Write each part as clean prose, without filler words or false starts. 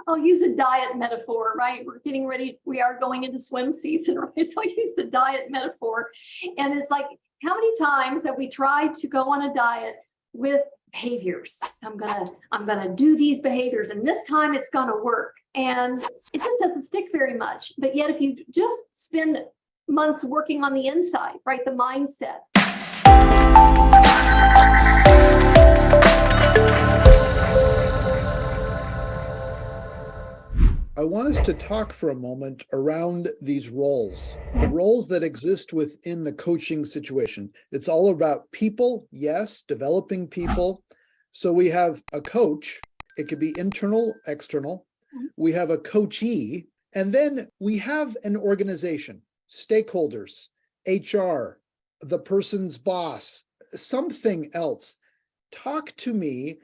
I'll use a diet metaphor, right? We're getting ready. We are going into swim season, right? So I use the diet metaphor. And it's like, how many times have we tried to go on a diet with behaviors? I'm gonna do these behaviors, and this time it's gonna work. And it just doesn't stick very much. But yet, if you just spend months working on the inside, right? The mindset. I want us to talk for a moment around these roles, the roles that exist within the coaching situation. It's all about people, yes, developing people. So we have a coach, it could be internal, external. We have a coachee, and then we have an organization, stakeholders, HR, the person's boss, something else. Talk to me,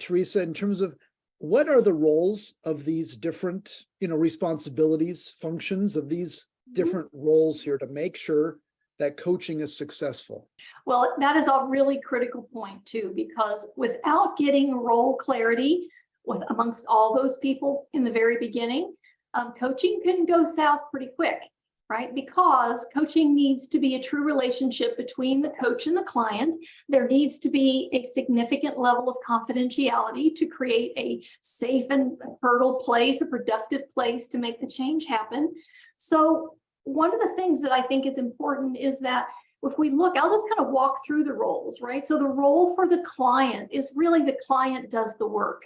Teresa, in terms of what are the roles of these different, responsibilities, functions of these different roles here to make sure that coaching is successful? Well, that is a really critical point too, because without getting role clarity amongst all those people in the very beginning, coaching can go south pretty quick, right? Because coaching needs to be a true relationship between the coach and the client. There needs to be a significant level of confidentiality to create a safe and fertile place, a productive place to make the change happen. So one of the things that I think is important is that if we look, I'll just kind of walk through the roles, right? So the role for the client is really the client does the work.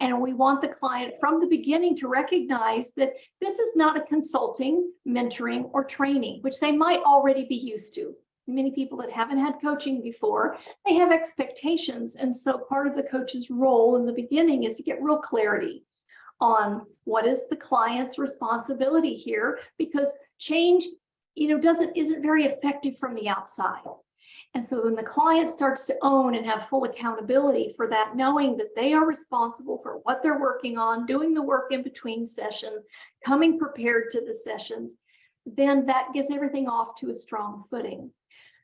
And we want the client from the beginning to recognize that this is not a consulting, mentoring, or training, which they might already be used to. Many people that haven't had coaching before, they have expectations. And so part of the coach's role in the beginning is to get real clarity on what is the client's responsibility here, because change, isn't very effective from the outside. And so when the client starts to own and have full accountability for that, knowing that they are responsible for what they're working on, doing the work in between sessions, coming prepared to the sessions, then that gets everything off to a strong footing.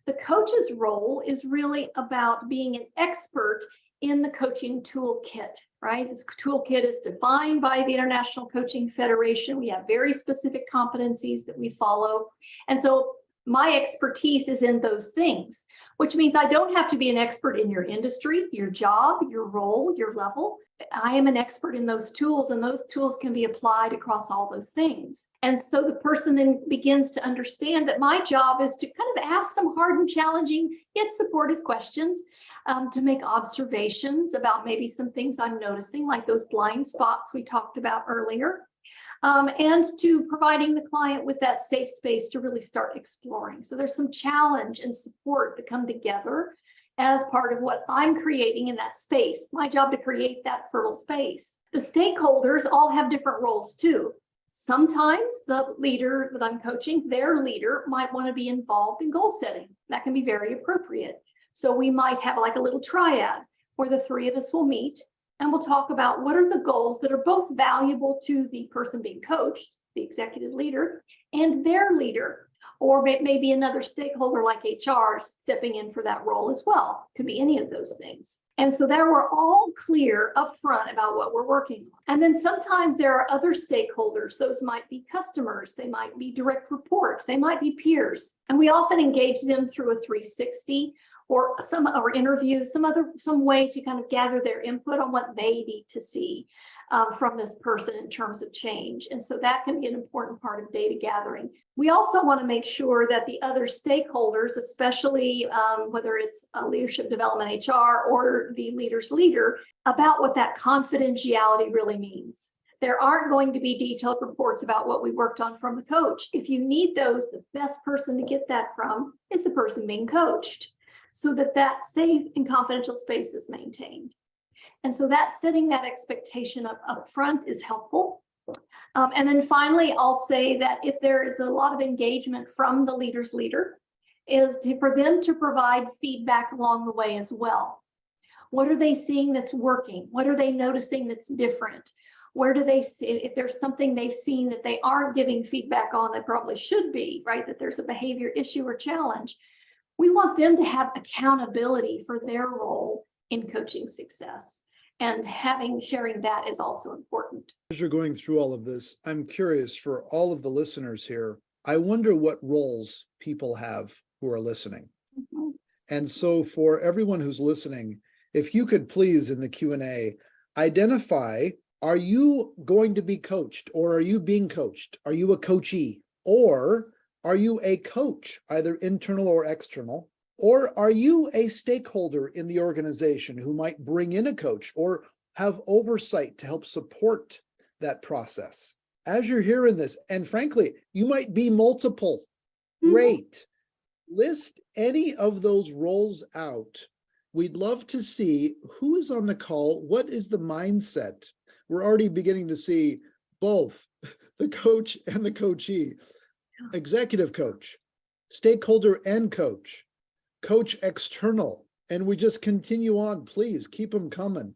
The coach's role is really about being an expert in the coaching toolkit, right? This toolkit is defined by the International Coaching Federation. We have very specific competencies that we follow. And so my expertise is in those things, which means I don't have to be an expert in your industry, your job, your role, your level. I am an expert in those tools, and those tools can be applied across all those things. And so the person then begins to understand that my job is to kind of ask some hard and challenging, yet supportive questions, to make observations about maybe some things I'm noticing, like those blind spots we talked about earlier. And to providing the client with that safe space to really start exploring. So there's some challenge and support that come together as part of what I'm creating in that space, my job to create that fertile space. The stakeholders all have different roles too. Sometimes the leader that I'm coaching, their leader might want to be involved in goal setting. That can be very appropriate. So we might have like a little triad where the three of us will meet, and we'll talk about what are the goals that are both valuable to the person being coached, the executive leader, and their leader, or maybe another stakeholder like HR stepping in for that role as well. Could be any of those things. And so there we're all clear up front about what we're working on. And then sometimes there are other stakeholders. Those might be customers. They might be direct reports. They might be peers. And we often engage them through a 360 or interview, some way to kind of gather their input on what they need to see from this person in terms of change. And so that can be an important part of data gathering. We also want to make sure that the other stakeholders, especially whether it's leadership development, HR, or the leader's leader, about what that confidentiality really means. There aren't going to be detailed reports about what we worked on from the coach. If you need those, the best person to get that from is the person being coached, so that that safe and confidential space is maintained. And so that setting that expectation up front is helpful. And then finally, I'll say that if there is a lot of engagement from the leader's leader, for them to provide feedback along the way as well. What are they seeing that's working? What are they noticing that's different? Where do they see, if there's something they've seen that they aren't giving feedback on that probably should be, right? That there's a behavior issue or challenge. We want them to have accountability for their role in coaching success. And sharing that is also important. As you're going through all of this, I'm curious for all of the listeners here, I wonder what roles people have who are listening. Mhm. And so for everyone who's listening, if you could please in the Q&A, identify, are you going to be coached or are you being coached? Are you a coachee or are you a coach, either internal or external? Or are you a stakeholder in the organization who might bring in a coach or have oversight to help support that process? As you're hearing this, and frankly, you might be multiple. Great. List any of those roles out. We'd love to see who is on the call. What is the mindset? We're already beginning to see both the coach and the coachee, executive coach, stakeholder and coach, coach external, and we just continue on. Please keep them coming.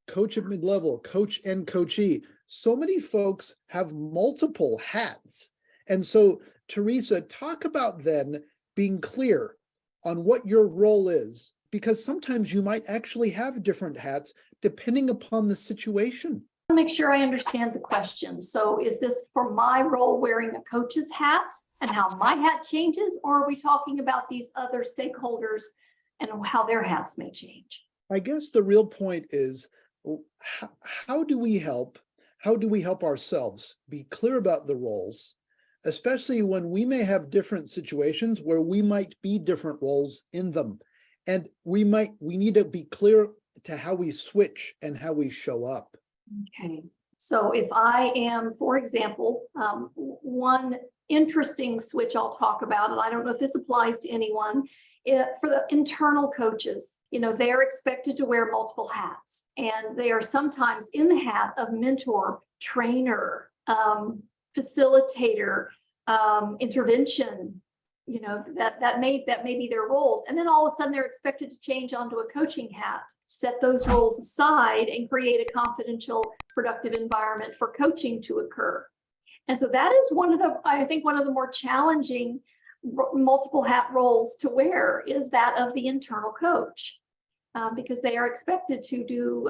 Coach at mid-level, coach and coachee. So many folks have multiple hats. And so, Teresa, talk about then being clear on what your role is, because sometimes you might actually have different hats depending upon the situation. I want to make sure I understand the question. So is this for my role wearing a coach's hat and how my hat changes, or are we talking about these other stakeholders and how their hats may change? I guess the real point is, how do we help ourselves be clear about the roles, especially when we may have different situations where we might be different roles in them. And we need to be clear to how we switch and how we show up. Okay. So if I am, for example, one interesting switch I'll talk about, and I don't know if this applies to anyone, for the internal coaches, they're expected to wear multiple hats, and they are sometimes in the hat of mentor, trainer, facilitator, intervention, that may be their roles. And then all of a sudden they're expected to change onto a coaching hat, set those roles aside and create a confidential, productive environment for coaching to occur. And so that is I think one of the more challenging multiple hat roles to wear is that of the internal coach, because they are expected to do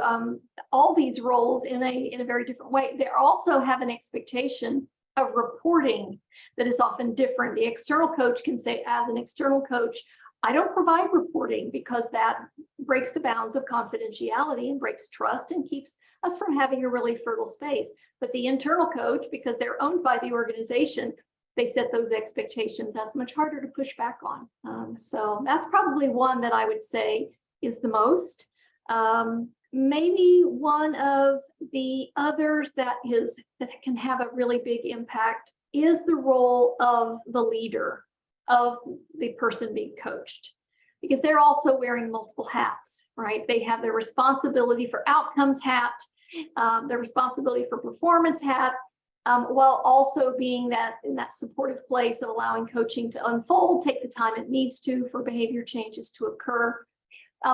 all these roles in a very different way. They also have an expectation of reporting that is often different. The external coach can say, as an external coach, I don't provide reporting because that breaks the bounds of confidentiality and breaks trust and keeps us from having a really fertile space. But the internal coach, because they're owned by the organization, they set those expectations. That's much harder to push back on. So that's probably one that I would say is the most. Maybe one of the others that can have a really big impact is the role of the leader, of the person being coached, because they're also wearing multiple hats, right? They have their responsibility for outcomes hat, their responsibility for performance hat, while also being in that supportive place of allowing coaching to unfold, take the time it needs to for behavior changes to occur,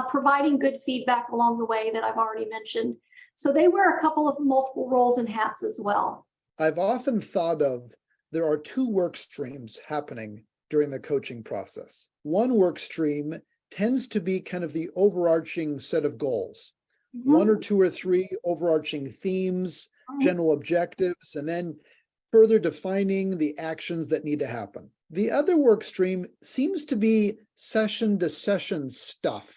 providing good feedback along the way that I've already mentioned. So they wear a couple of multiple roles and hats as well. I've often thought of, there are two work streams happening during the coaching process. One work stream tends to be kind of the overarching set of goals, one or two or three overarching themes, general objectives, and then further defining the actions that need to happen. The other work stream seems to be session to session stuff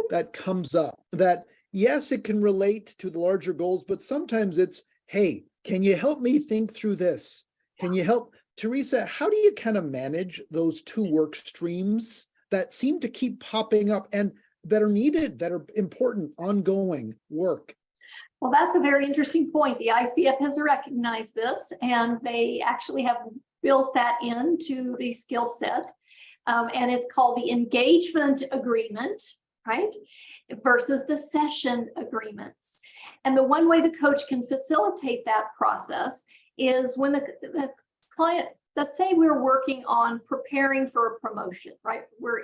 that comes up, that yes, it can relate to the larger goals, but sometimes it's, hey, can you help me think through this? Can you help? Teresa, how do you kind of manage those two work streams that seem to keep popping up and that are needed, that are important, ongoing work? Well, that's a very interesting point. The ICF has recognized this, and they actually have built that into the skill set. And it's called the engagement agreement, right? Versus the session agreements. And the one way the coach can facilitate that process is when the client, let's say we're working on preparing for a promotion, right? We're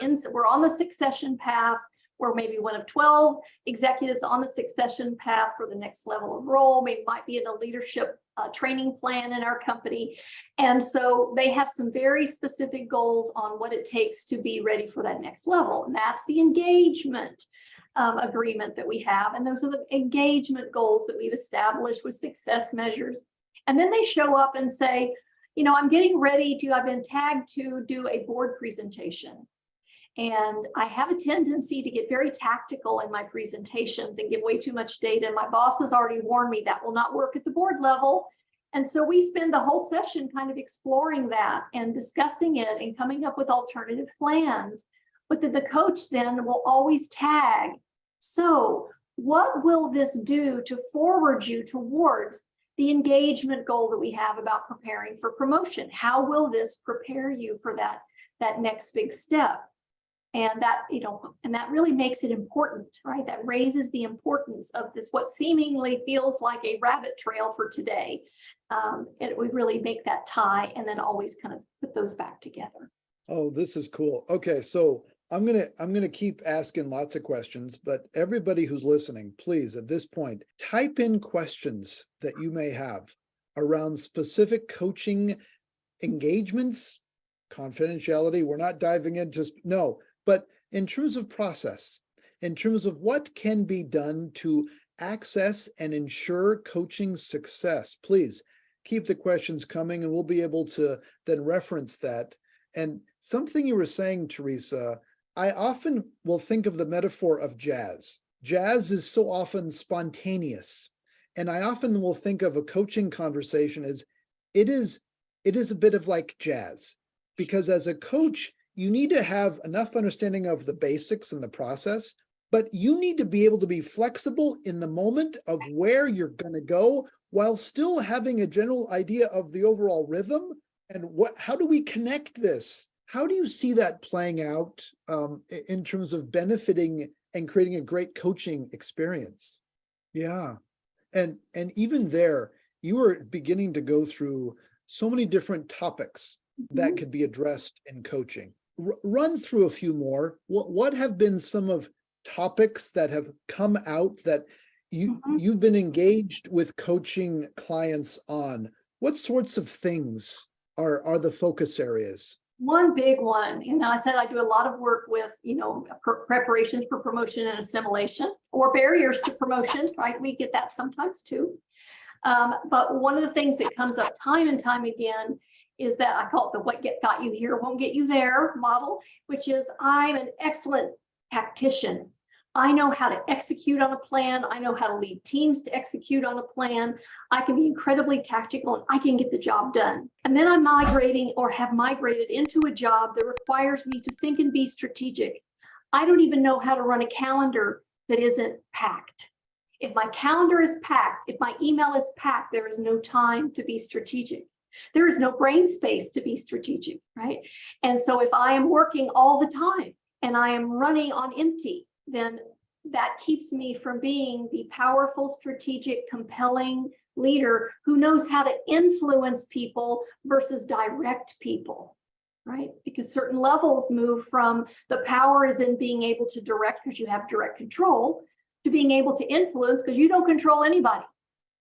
on the succession path. We're maybe one of 12 executives on the succession path for the next level of role. Maybe might be in a leadership training plan in our company. And so they have some very specific goals on what it takes to be ready for that next level. And that's the engagement agreement that we have. And those are the engagement goals that we've established with success measures. And then they show up and say, I'm getting ready I've been tagged to do a board presentation. And I have a tendency to get very tactical in my presentations and give way too much data. And my boss has already warned me that will not work at the board level. And so we spend the whole session kind of exploring that and discussing it and coming up with alternative plans. But then the coach then will always tag. So what will this do to forward you towards the engagement goal that we have about preparing for promotion? How will this prepare you for that next big step? And that, and that really makes it important, right? That raises the importance of this, what seemingly feels like a rabbit trail for today. We really make that tie and then always kind of put those back together. Oh, this is cool. Okay, so I'm gonna keep asking lots of questions, but everybody who's listening, please, at this point, type in questions that you may have around specific coaching engagements, confidentiality. We're not diving into, no, but in terms of process, in terms of what can be done to access and ensure coaching success, please keep the questions coming and we'll be able to then reference that. And something you were saying, Teresa, I often will think of the metaphor of jazz. Jazz is so often spontaneous. And I often will think of a coaching conversation as it is a bit of like jazz, because as a coach, you need to have enough understanding of the basics and the process, but you need to be able to be flexible in the moment of where you're going to go while still having a general idea of the overall rhythm. And how do we connect this? How do you see that playing out in terms of benefiting and creating a great coaching experience? Yeah. And even there, you were beginning to go through so many different topics that could be addressed in coaching. Run through a few more. What have been some of topics that have come out that you've been engaged with coaching clients on? What sorts of things are the focus areas? One big one, I said I do a lot of work with, preparations for promotion and assimilation, or barriers to promotion, right? We get that sometimes too. But one of the things that comes up time and time again is that I call it the what got you here won't get you there model, which is I'm an excellent tactician. I know how to execute on a plan. I know how to lead teams to execute on a plan. I can be incredibly tactical and I can get the job done. And then I'm migrating or have migrated into a job that requires me to think and be strategic. I don't even know how to run a calendar that isn't packed. If my calendar is packed, if my email is packed, there is no time to be strategic. There is no brain space to be strategic, right? And so if I am working all the time and I am running on empty, then that keeps me from being the powerful, strategic, compelling leader who knows how to influence people versus direct people, right? Because certain levels move from the power is in being able to direct because you have direct control to being able to influence because you don't control anybody.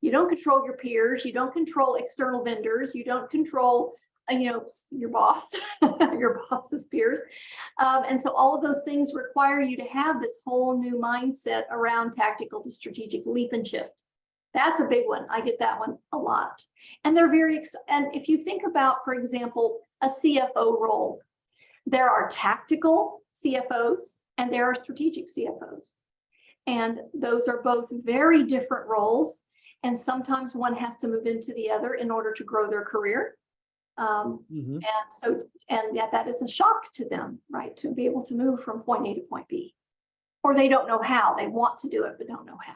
You don't control your peers. You don't control external vendors. You don't control your boss, your boss's peers. And so all of those things require you to have this whole new mindset around tactical to strategic leap and shift. That's a big one. I get that one a lot. And they're and if you think about, for example, a CFO role, there are tactical CFOs and there are strategic CFOs. And those are both very different roles. And sometimes one has to move into the other in order to grow their career. And yet that is a shock to them, right? To be able to move from point A to point B, or they don't know how. They want to do it, but don't know how.